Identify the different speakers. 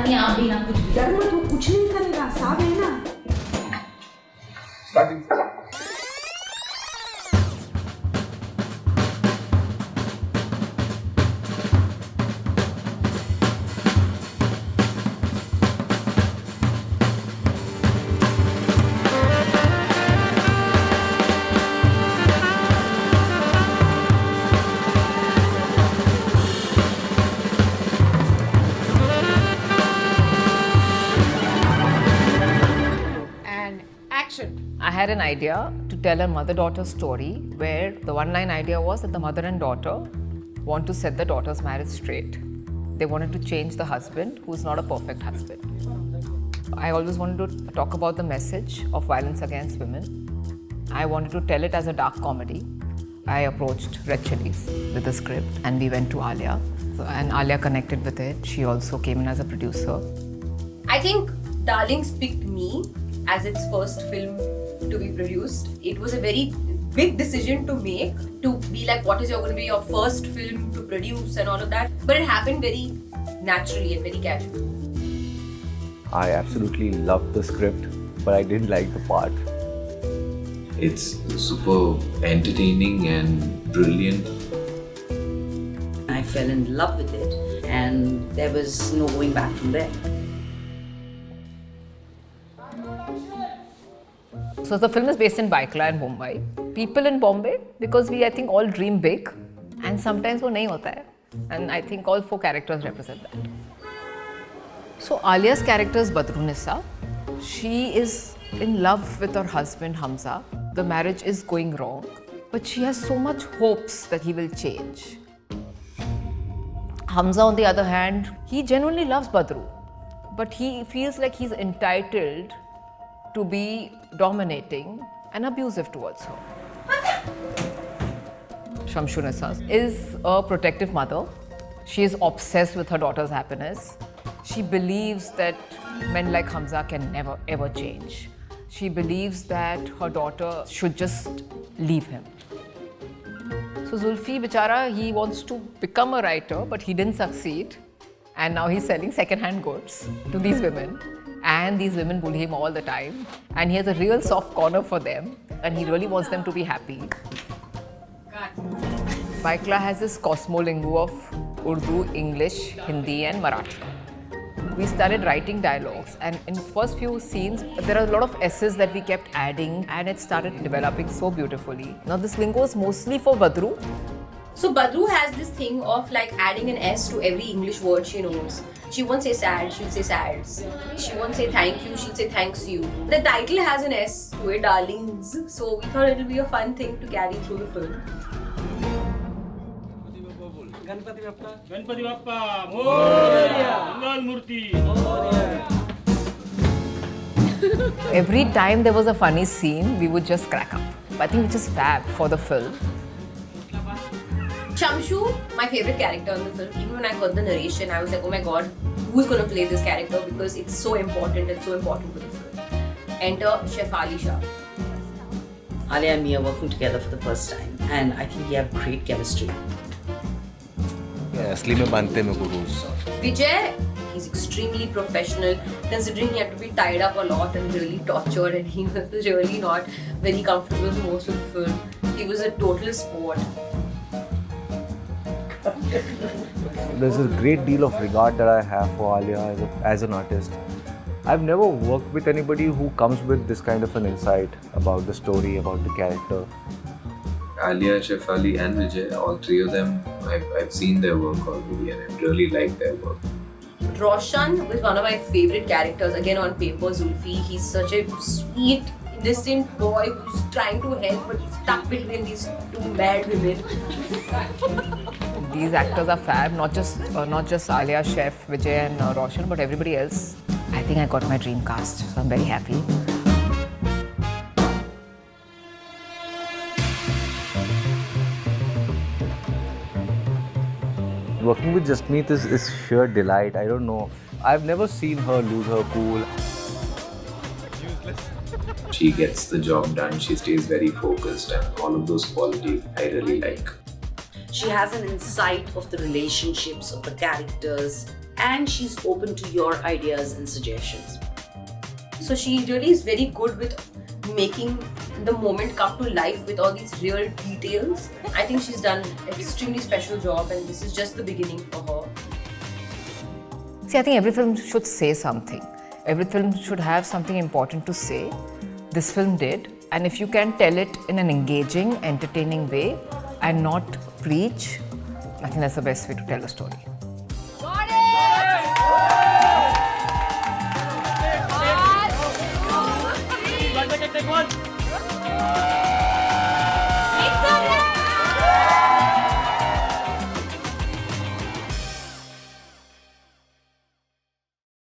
Speaker 1: नहीं आप भी ना कुछ भी।
Speaker 2: धर्म तू कुछ नहीं करेगा, साहब है ना।
Speaker 3: I had an idea to tell a mother-daughter story where the one-line idea was that the mother and daughter want to set the daughter's marriage straight. They wanted to change the husband, who's not a perfect husband. I always wanted to talk about the message of violence against women. I wanted to tell it as a dark comedy. I approached Red Chillies with the script and we went to Alia. And Alia connected with it. She also came in as a producer.
Speaker 4: I think Darlings picked me as its first film to be produced. It was a very big decision to make, to be like, what is going to be your first film to produce and all of that. But it happened very naturally and very casually.
Speaker 5: I absolutely loved the script, but I didn't like the part.
Speaker 6: It's super entertaining and brilliant.
Speaker 1: I fell in love with it and there was no going back from there.
Speaker 3: So the film is based in Baikla and Mumbai. People in Bombay, because we I think all dream big and sometimes वो नहीं होता है. And I think all 4 characters represent that. So Alia's character is Badrunissa. She is in love with her husband Hamza. The marriage is going wrong, but she has so much hopes that he will change. Hamza, on the other hand, he genuinely loves Badru, but he feels like he's entitled to be dominating and abusive towards her. Shamshu Nissa is a protective mother. She is obsessed with her daughter's happiness. She believes that men like Hamza can never ever change. She believes that her daughter should just leave him. So Zulfi, bichara, he wants to become a writer, but he didn't succeed. And now he's selling second-hand goods to these women. And these women bully him all the time. And he has a real soft corner for them. And he really wants them to be happy. Baikla has this cosmolingo of Urdu, English, Hindi and Marathi. We started writing dialogues, and in the first few scenes, there are a lot of S's that we kept adding, and it started developing so beautifully. Now this lingo is mostly for Badru.
Speaker 4: So Badru has this thing of like adding an S to every English word she knows. She won't say sad, she'll say sads. She won't say thank you, she'll say thanks you. The title has an S to it, Darlings. So we thought it'll be a fun thing to carry through the film.
Speaker 7: Ganpati Bappa Morya Mangal Murthy
Speaker 3: Every time there was a funny scene, we would just crack up. I think which is fab for the film.
Speaker 4: Shamshu, my favorite character in the film. Even when I heard the narration, I was like, oh my god, who's going to play this character? Because it's so important and so important for the film. Enter Shefali Shah.
Speaker 1: Alia and me are working together for the first time and I think we have great chemistry.
Speaker 5: असली में बांधते मेरे को रोज.
Speaker 4: Vijay, he's extremely professional considering he had to be tied up a lot and really tortured and he was really not very comfortable for most of the film. He was a total sport.
Speaker 5: There's a great deal of regard that I have for Alia as an artist. I've never worked with anybody who comes with this kind of an insight about the story, about the character.
Speaker 6: Alia, Shefali and Vijay, all 3 of them, I've seen their work already and I really like their work.
Speaker 4: Roshan was one of my favorite characters. Again, on paper, Zulfi, he's such a sweet, innocent boy who's trying to help but he's stuck between these 2 mad women.
Speaker 3: These actors are fab, not just Alia, Chef, Vijay and Roshan, but everybody else. I think I got my dream cast, so I'm very happy.
Speaker 5: Working with Jasmeet is sheer delight. I don't know. I've never seen her lose her cool.
Speaker 6: She gets the job done, she stays very focused and all of those qualities I really like.
Speaker 1: She has an insight of the relationships of the characters and she's open to your ideas and suggestions.
Speaker 4: So she really is very good with making the moment come to life with all these real details. I think she's done an extremely special job, and this is just the beginning for her.
Speaker 3: See, I think every film should say something. Every film should have something important to say. This film did. And if you can tell it in an engaging, entertaining way and not preach, I think that's the best way to tell a story.
Speaker 7: Take one.